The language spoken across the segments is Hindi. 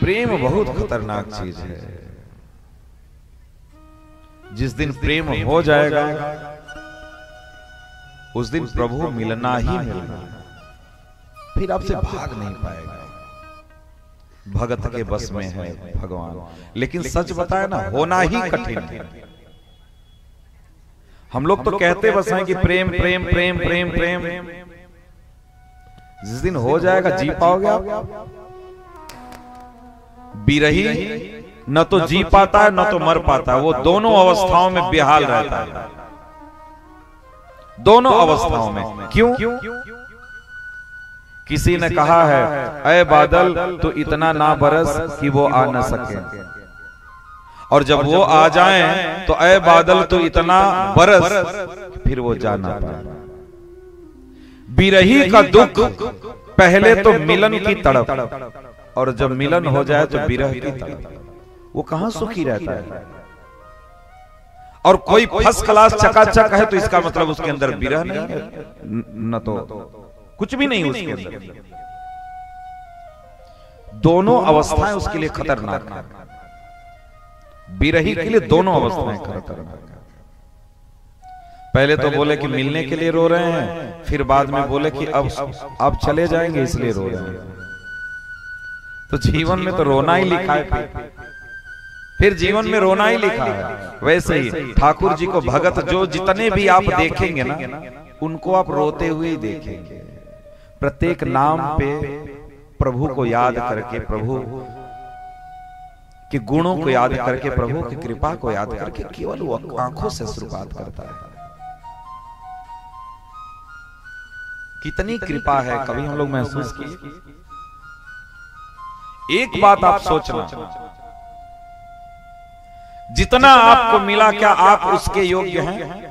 प्रेम बहुत खतरनाक चीज है। जिस दिन प्रेम हो जाएगा उस दिन प्रभु मिलना ही मिलना, फिर आपसे भाग नहीं पाएगा। भगत के बस में है भगवान। लेकिन सच बताए ना, होना ही कठिन है। हम लोग तो कहते बस हैं कि प्रेम प्रेम प्रेम प्रेम प्रेम। जिस दिन हो जाएगा जी पाओगे आप? बिरही न तो जी पाता है न तो मर पाता है, वो दोनों अवस्थाओं में बेहाल रहता है। दोनों अवस्थाओं में। क्यों? किसी ने कहा है, ऐ बादल तो इतना ना बरस कि वो आ न सके, और जब वो आ जाएं तो ऐ बादल तो इतना बरस फिर वो जा ना पाए। बिरही का दुख पहले तो मिलन की तड़प, और जब मिलन हो जाए तो विरह की तड़प। वो कहां सुखी रहता है? और कोई फर्स्ट क्लास चकाचक है तो इसका मतलब उसके अंदर विरह नहीं है, न तो कुछ भी नहीं उसके अंदर। दोनों अवस्थाएं उसके लिए खतरनाक है। बिरही के लिए दोनों अवस्थाएं खतरनाक है। पहले तो बोले कि मिलने के लिए रो रहे हैं, फिर बाद में बोले कि अब चले जाएंगे इसलिए रो रहे हैं। तो जीवन में तो रोना ही लिखा है, फिर जीवन में रोना ही लिखा है। वैसे ही ठाकुर जी को भगत जो जितने भी आप देखेंगे ना, उनको आप रोते हुए ही देखेंगे। प्रत्येक नाम पे प्रभु को याद करके, प्रभु के गुणों को याद करके, प्रभु की कृपा को याद करके केवल वो आंखों से शुरुआत करता है। कितनी कृपा है, कभी हम लोग महसूस किए? एक बात आप सोचना, जितना आपको मिला क्या आप उसके योग्य हैं?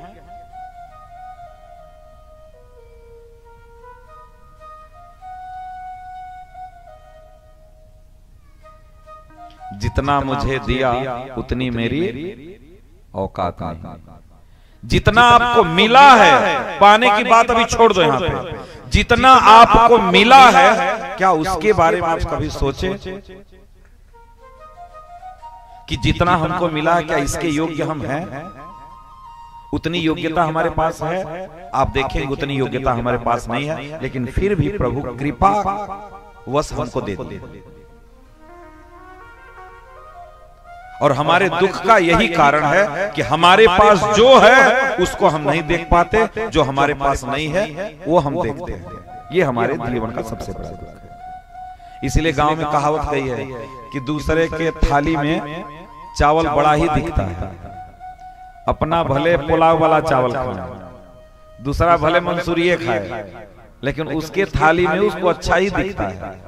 जितना मुझे दिया उतनी मेरी औकात नहीं। जितना आपको मिला है, पाने की बात अभी छोड़ दो यहां पे, जितना आपको मिला है क्या उसके बारे में आप कभी सोचे कि जितना हमको मिला है क्या इसके योग्य हम हैं? उतनी योग्यता हमारे पास है? आप देखेंगे उतनी योग्यता हमारे पास नहीं है, लेकिन फिर भी प्रभु कृपा वश हमको देते हैं। और हमारे दुख का यही कारण है कि हमारे पास जो है उसको हम नहीं देख पाते, जो हमारे पास नहीं है वो हम देखते हैं। ये हमारे जीवन का सबसे बड़ा दुख है। इसीलिए गांव में कहावत कही है कि दूसरे के थाली में चावल बड़ा ही दिखता है। अपना भले पुलाव वाला चावल खाए, दूसरा भले मंसूरिये खाए, लेकिन उसके थाली में उसको अच्छा ही दिखता है।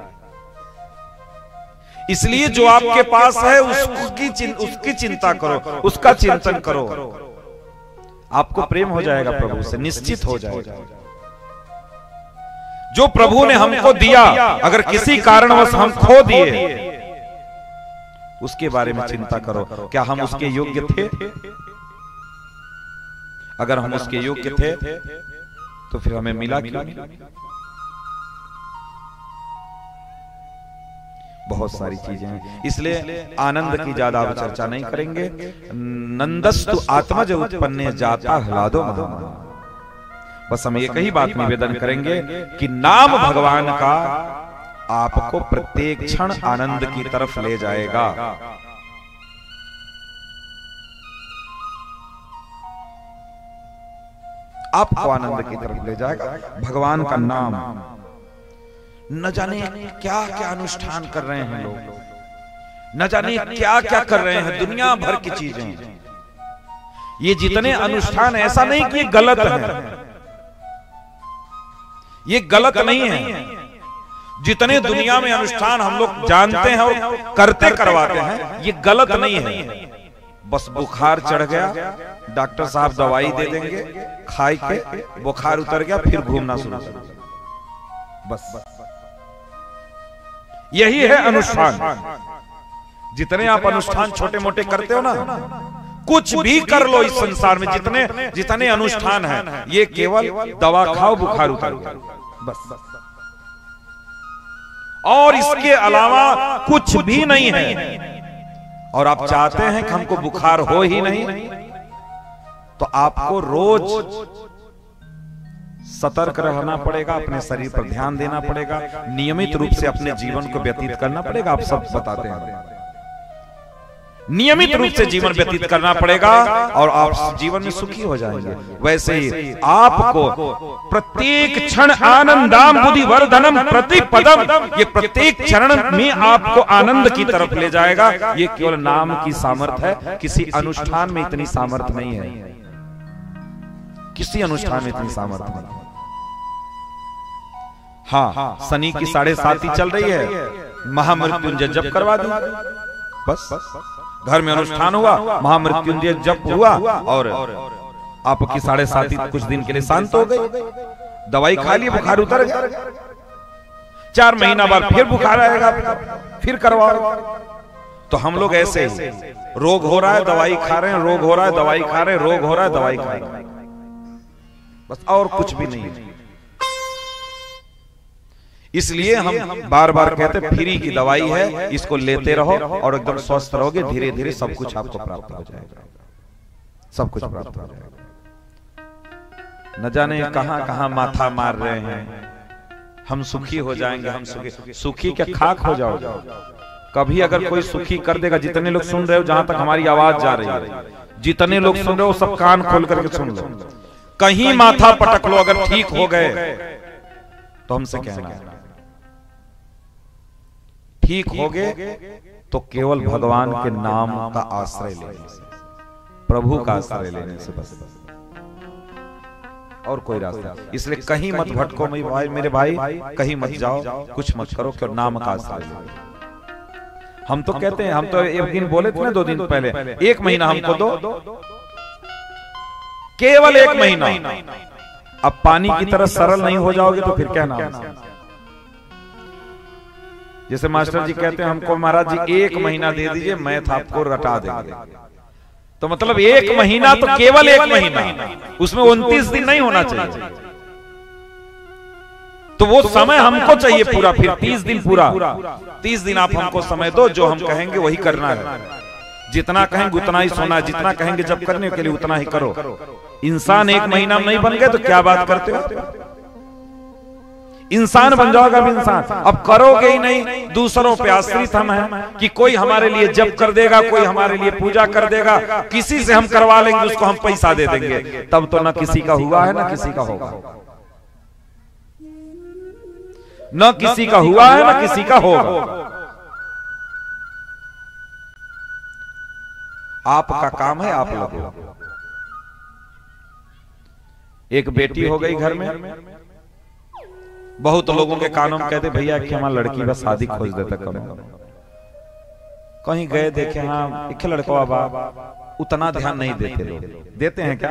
इसलिए जो आपके पास है उसकी चिंता करो, उसका चिंतन करो। आपको प्रेम हो जाएगा प्रभु से, निश्चित हो जाएगा। जो प्रभु ने हमको दिया, अगर किसी कारणवश हम खो दिए, उसके बारे में चिंता करो। क्या हम उसके योग्य थे? अगर हम उसके योग्य थे तो फिर हमें मिला क्यों? बहुत सारी चीजें हैं, इसलिए आनंद की ज्यादा चर्चा नहीं करेंगे। नंदस्तु आत्मज उत्पन्ने जाता ह्लादो महामना। बस हम एक ही बात निवेदन करेंगे कि नाम भगवान का आपको प्रत्येक क्षण आनंद की तरफ ले जाएगा। आपको आनंद की तरफ ले जाएगा भगवान का नाम। न जाने क्या क्या अनुष्ठान कर रहे हैं लोग, न जाने क्या क्या कर रहे हैं, दुनिया भर की चीजें। ये जितने अनुष्ठान, ऐसा नहीं कि ये गलत है, ये गलत नहीं है। जितने दुनिया में अनुष्ठान हम लोग जानते हैं और करते करवाते हैं, ये गलत नहीं है। बस बुखार चढ़ गया, डॉक्टर साहब दवाई दे देंगे, खाई के बुखार उतर गया, फिर घूमना शुरू कर दिया। बस यही है अनुष्ठान। जितने आप अनुष्ठान छोटे मोटे करते हो ना, कुछ भी कर लो इस संसार में, जितने जितने अनुष्ठान हैं, ये केवल दवा खाओ बुखार उतर गया, बस। और इसके अलावा कुछ भी नहीं है, और आप चाहते हैं कि हमको बुखार हो ही नहीं, तो आपको रोज सतर्क रहना पड़ेगा, अपने शरीर पर ध्यान देना पड़ेगा, नियमित रूप से अपने जीवन को व्यतीत करना पड़ेगा। आप सब बताते हैं, नियमित रूप से जीवन व्यतीत करना पड़ेगा और आप जीवन में सुखी हो जाएंगे। वैसे ही आपको प्रत्येक क्षण आनंदाम बुद्धि वर्धनम प्रतिपदम, ये प्रत्येक चरण में आपको आनंद की तरफ ले जाएगा। ये केवल नाम की सामर्थ्य है, किसी अनुष्ठान में इतनी सामर्थ्य नहीं है, किसी अनुष्ठान में इतनी सामर्थ्य नहीं। हाँ, शनि की 7.5 चल रही है, महामृत्युंजय जप करवा दी, बस घर में अनुष्ठान हुआ, महामृत्युंजय जप हुआ और आपकी 7.5 कुछ दिन के लिए शांत हो गई। दवाई खा ली, बुखार उतर गया, 4 महीना बाद फिर बुखार आएगा, फिर करवाओ। तो हम लोग ऐसे ही, रोग हो रहा है दवाई खा रहे हैं, रोग हो रहा है दवाई खा रहे हैं, रोग हो रहा है दवाई खा रहे हैं, बस और कुछ भी नहीं। इसलिए हम बार बार कहते हैं फ्री की दवाई है, इसको लेते रहो और एकदम स्वस्थ रहोगे, धीरे धीरे सब कुछ आपको प्राप्त हो जाएगा, सब कुछ प्राप्त हो जाएगा। न जाने कहां कहां माथा मार रहे हैं, हम सुखी हो जाएंगे, हम सुखी क्या खाक हो जाओगे। कभी अगर कोई सुखी कर देगा, जितने लोग सुन रहे हो, जहां तक हमारी आवाज जा रही है, जितने लोग सुन रहे हो सब कान खोल करके सुन लो, कहीं माथा पटक लो, अगर ठीक हो गए तो हमसे कहना है, ठीक हो गए तो केवल भगवान के नाम का आश्रय लेने से, प्रभु का आश्रय लेने से, बस और कोई रास्ता। इसलिए कहीं मत भटको मेरे भाई, कहीं मत जाओ, कुछ मत करो, क्यों नाम का आश्रय लो। हम तो कहते हैं, हम तो एक दिन बोले थे ना, 2 दिन पहले, 1 महीना हमको दो, केवल 1 महीना। अब पानी की तरह सरल नहीं हो जाओगे तो फिर क्या नाम। जैसे मास्टर जी कहते हैं हमको, महाराज जी 1 महीना दे दीजिए, मैथ आपको रटा देंगे। तो मतलब 1 महीना तो केवल 1 महीना, उसमें 29 दिन नहीं होना चाहिए। तो वो समय हमको चाहिए पूरा, फिर 30 दिन पूरा, 30 दिन आप हमको समय दो, जो हम कहेंगे वही करना है, जितना कहेंगे उतना ही सोना है, जितना कहेंगे जब करने के लिए उतना ही करो। इंसान 1 महीना में नहीं बन गए तो क्या बात करते हो, इंसान बन जाओगे। अब इंसान अब करोगे ही नहीं, दूसरों पे आश्रित हम हैं कि कोई हमारे लिए जप कर देगा, कोई हमारे लिए पूजा कर देगा, किसी से हम करवा लेंगे, उसको हम पैसा दे देंगे, तब तो ना किसी का हुआ है ना किसी का होगा, न किसी का हुआ है ना किसी का होगा। आपका काम है, आप लोगों। एक बेटी हो गई घर में, बहुत लोगों के कानों में कहते भैया कि हमारा लड़की बस शादी खोज देता करो। कहीं गए देखे, हाँ एक लड़का बा, उतना ध्यान नहीं देते लोग। देते हैं क्या?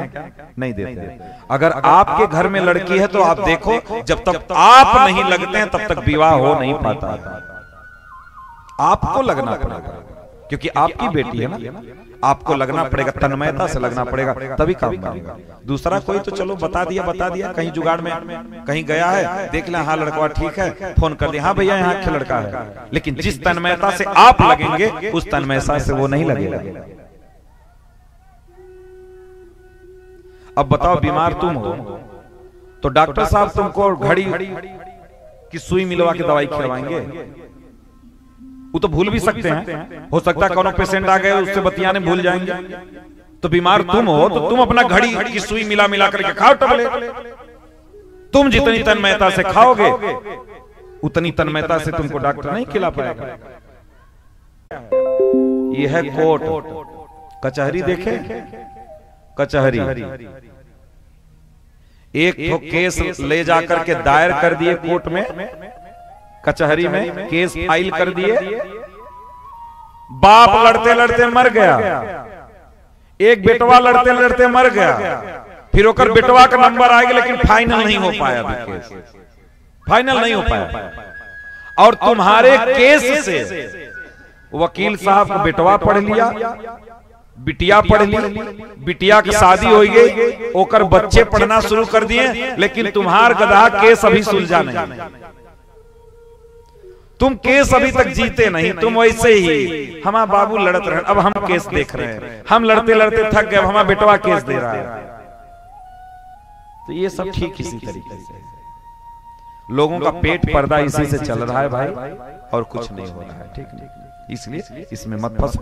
नहीं देते। अगर आपके घर में लड़की है तो आप देखो, जब तक आप नहीं लगते हैं तब तक विवाह हो नहीं पाता। आपको लगना पड़ेगा, क्योंकि आपकी बेटी है ना, आपको लगना पड़ेगा, तन्मयता से लगना पड़ेगा, तभी काम बनेगा। दूसरा कोई तो चलो बता दिया, कहीं जुगाड़ में कहीं गया है, देख ले हाँ लड़का ठीक है, फोन कर दिया हाँ भैया यहाँ अच्छा लड़का है, लेकिन जिस तन्मयता से आप लगेंगे उस तन्मयता से वो नहीं लगेगा। अब बताओ, बीमार तुम हो तो डॉक्टर साहब तुमको घड़ी की सुई मिलवा के दवाई खिलवाएंगे? वो तो भूल भी सकते हैं, हो सकता है कोनो पेशेंट आ गए उससे बतियाने भूल जाएंगे। तो बीमार तुम हो तो तुम अपना घड़ी की सुई मिला करके खाओ टबले। तुम जितनी तन्मयता से खाओगे उतनी तन्मयता से तुमको डॉक्टर नहीं खिला पाएगा। यह है कोर्ट कचहरी, देखे कचहरी, एक तो केस ले जाकर के दायर कर दिए कोर्ट में, कचहरी में केस फाइल कर दिए, बाप लड़ते लड़ते मर गया, एक बेटवा लड़ते लड़ते मर गया, फिर ओकर बेटवा का नंबर आ गया, लेकिन फाइनल नहीं हो पाया, केस फाइनल नहीं हो पाया। और तुम्हारे केस से वकील साहब को बेटवा पढ़ लिया, बिटिया पढ़ ली, बिटिया की शादी हो गई, ओकर बच्चे पढ़ना शुरू कर दिए, लेकिन तुम्हार गधा केस अभी सुलझा नहीं। तुम केस अभी तक जीते नहीं, तुम वैसे ही हमारा बाबू लड़त रहे, अब हम केस देख रहे हैं, हम लड़ते लड़ते थक गए, अब हमारा बेटवा केस दे रहा है। तो ये सब ठीक इसी तरीके से लोगों का पेट पर्दा इसी से चल रहा है भाई, और कुछ नहीं हो रहा है। ठीक, इसलिए इसमें मत फंस।